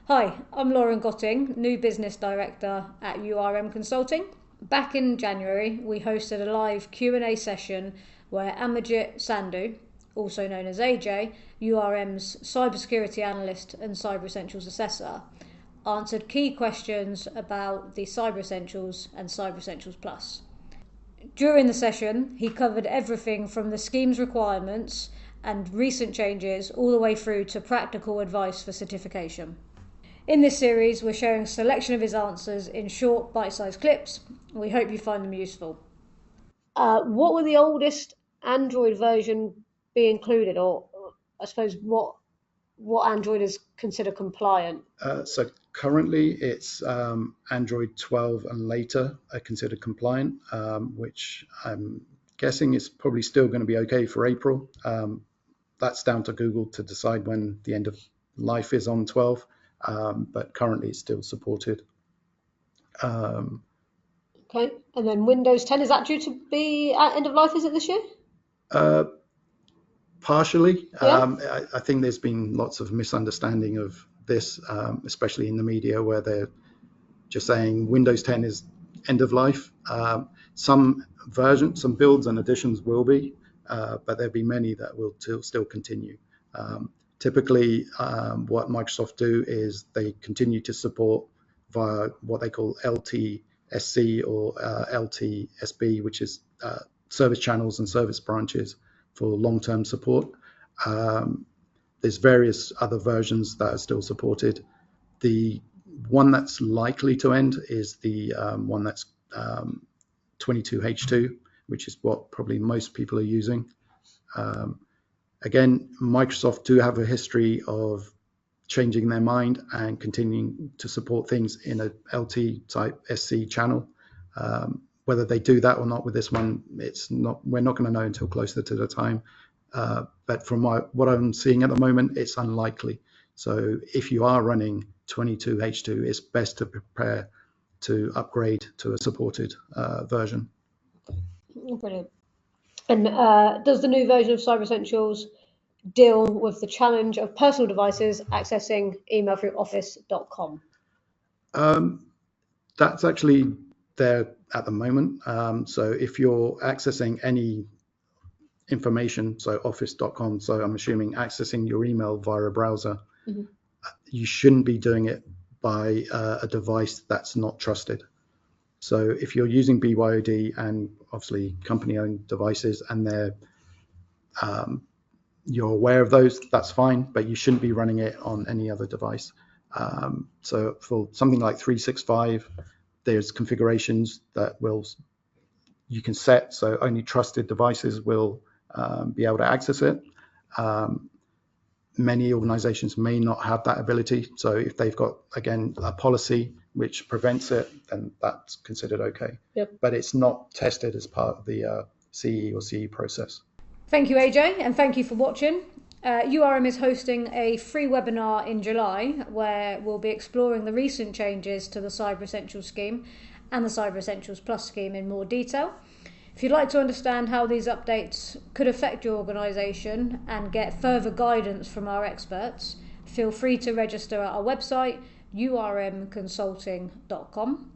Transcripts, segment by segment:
Hi, I'm Lauren Gotting, new business director at URM Consulting. Back in January, we hosted a live Q&A session where Amarjit Sandhu, also known as AJ, URM's cybersecurity analyst and Cyber Essentials assessor, answered key questions about the Cyber Essentials and Cyber Essentials Plus. During the session, he covered everything from the scheme's requirements and recent changes all the way through to practical advice for certification. In this series, we're sharing a selection of his answers in short, bite-sized clips. We hope you find them useful. What will the oldest Android version be included, or I suppose what Android is considered compliant? So currently it's Android 12 and later are considered compliant, which I'm guessing is probably still going to be okay for April. That's down to Google to decide when the end of life is on 12, but currently it's still supported. Okay, and then Windows 10, is that due to be at end of life, is it this year? Partially. Yeah. I think there's been lots of misunderstanding of this, especially in the media, where they're just saying Windows 10 is end of life. Some versions, some builds and additions will be, but there'll be many that will still continue. Typically, what Microsoft do is they continue to support via what they call LTSC or LTSB, which is service channels and service branches for long-term support. There's various other versions that are still supported. The one that's likely to end is the one that's 22H2, which is what probably most people are using. Again, Microsoft do have a history of changing their mind and continuing to support things in a LT type SC channel. Whether they do that or not with this one, we're not going to know until closer to the time. But from what I'm seeing at the moment, it's unlikely. So if you are running 22H2, it's best to prepare to upgrade to a supported version. Brilliant. And does the new version of Cyber Essentials deal with the challenge of personal devices accessing email through office.com? That's actually there at the moment. So if you're accessing any information, so office.com, so I'm assuming accessing your email via a browser, you shouldn't be doing it by a device that's not trusted. So if you're using BYOD and obviously company-owned devices and you're aware of those, that's fine, but you shouldn't be running it on any other device. So for something like 365, there's configurations that you can set so only trusted devices will be able to access it. Many organizations may not have that ability. So if they've got, again, a policy which prevents it, then that's considered okay. Yep. But it's not tested as part of the CE or CE process. Thank you, AJ, and thank you for watching. URM is hosting a free webinar in July where we'll be exploring the recent changes to the Cyber Essentials scheme and the Cyber Essentials Plus scheme in more detail. If you'd like to understand how these updates could affect your organisation and get further guidance from our experts, feel free to register at our website, urmconsulting.com.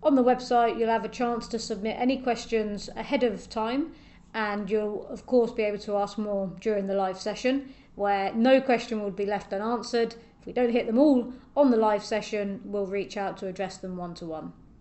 On the website, you'll have a chance to submit any questions ahead of time, and you'll, of course, be able to ask more during the live session, where no question will be left unanswered. If we don't hit them all on the live session, we'll reach out to address them one-to-one.